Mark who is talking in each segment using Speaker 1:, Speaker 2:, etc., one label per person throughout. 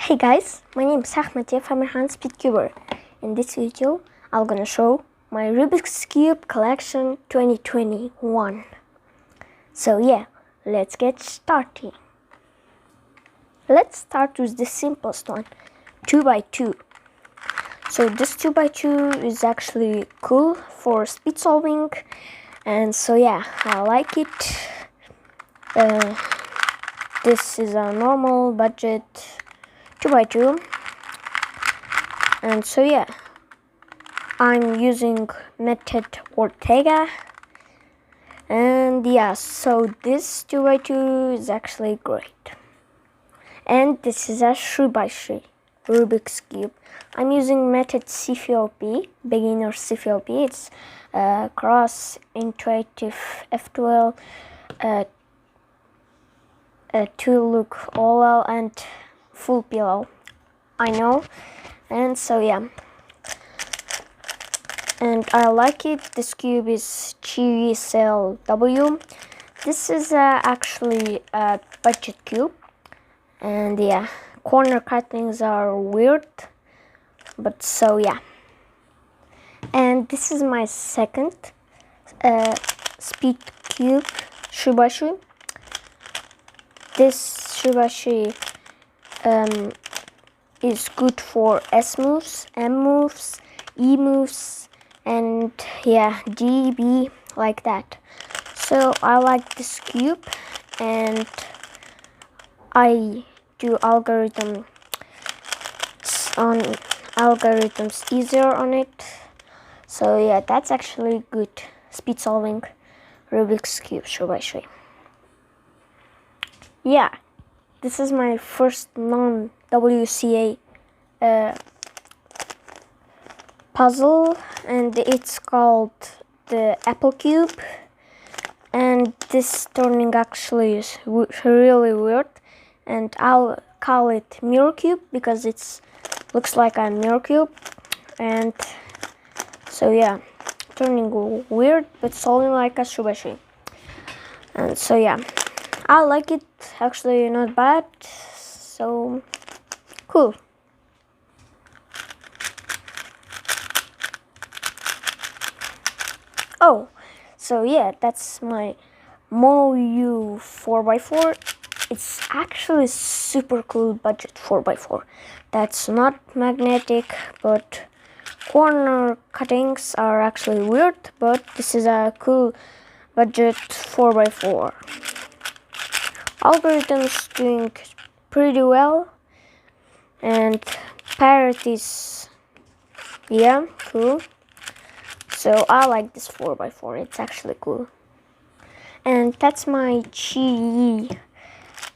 Speaker 1: Hey guys, my name is Ahmed from Speedcuber. In this video, I'm gonna show my Rubik's Cube collection 2021. So yeah, let's get started. Let's start with the simplest one, 2x2. So this 2x2 is actually cool for speed solving, and so yeah, I like it. This is a normal budget 2x2, and so yeah, I'm using method Ortega, and yeah, so this 2x2 is actually great. And this is a 3x3 Rubik's Cube. I'm using method CFOP, beginner CFOP. It's cross intuitive F12 to look oval and full pillow. I know, and so yeah, and I like it. This cube is GSLW. This is actually a budget cube, and yeah, corner cuttings are weird, but so yeah. And this is my second speed cube 3x3. This 3x3 is good for S moves, M moves, E moves, and yeah, D, B, like that. So I like this cube, and I do algorithms easier on it. So yeah, that's actually good speed solving Rubik's Cube 3x3. Yeah, this is my first non-WCA puzzle, and it's called the Apple Cube. And this turning actually is really weird, and I'll call it Mirror Cube because it looks like a mirror cube. And so yeah, turning weird but solving like a 3x3. And so yeah, I like it, actually not bad, so cool. Oh, so yeah, that's my Mono U 4x4. It's actually super cool budget 4x4. That's not magnetic, but corner cuttings are actually weird, but this is a cool budget 4x4. Algorithms doing pretty well, and parrot is, yeah, cool. So I like this 4x4, it's actually cool. And that's my GE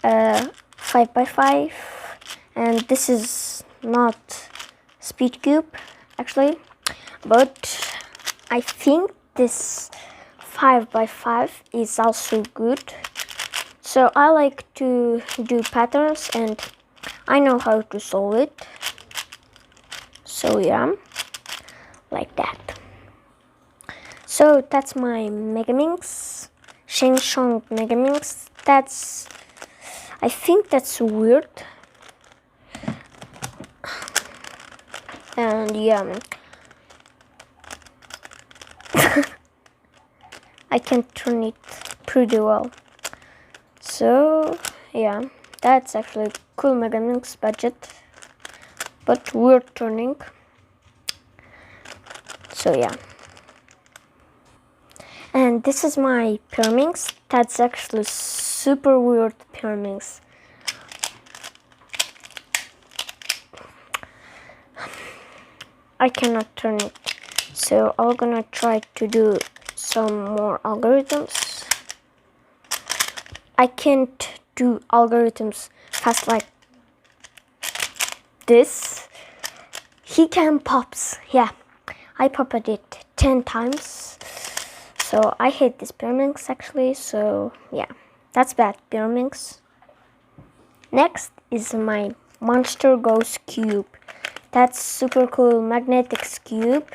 Speaker 1: 5x5, and this is not speed cube actually, but I think this 5x5 is also good. So I like to do patterns, and I know how to solve it. So yeah, like that. So that's my Megaminx, Sheng Megaminx. I think that's weird. And yeah, I can turn it pretty well. So yeah, that's actually cool Megaminx budget, but weird turning. So yeah. And this is my Pyraminx. That's actually super weird Pyraminx. I cannot turn it, so I'm gonna try to do some more algorithms. I can't do algorithms fast like this. He can pops. Yeah, I popped it 10 times. So I hate this Pyraminx actually. So yeah, that's bad Pyraminx. Next is my Monster Ghost Cube. That's super cool magnetic cube.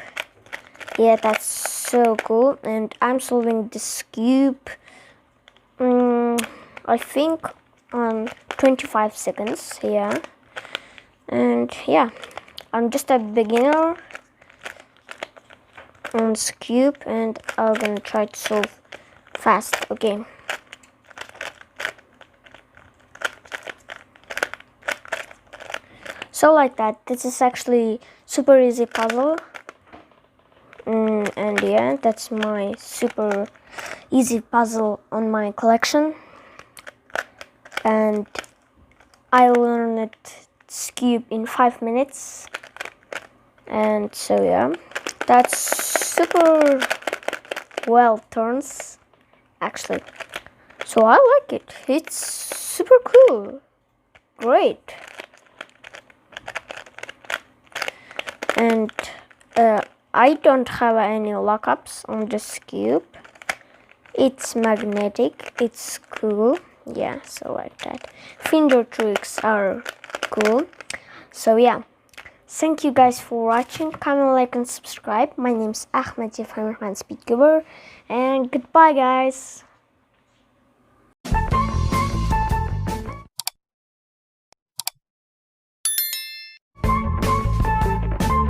Speaker 1: Yeah, that's so cool. And I'm solving this cube I think on 25 seconds. Yeah, And yeah, I'm just a beginner on this cube, and I'm gonna try to solve fast. Okay. So like that, this is actually super easy puzzle. And yeah, that's my super easy puzzle on my collection. And I learned this cube in 5 minutes. And so yeah, that's super well turns actually. So I like it. It's super cool. Great. And I don't have any lockups on this cube. It's magnetic. It's cool. Yeah, so like that. Finger tricks are cool. So yeah. Thank you guys for watching. Comment, like, and subscribe. My name's Ahmed, your Hammerman Speedcuber. And goodbye, guys.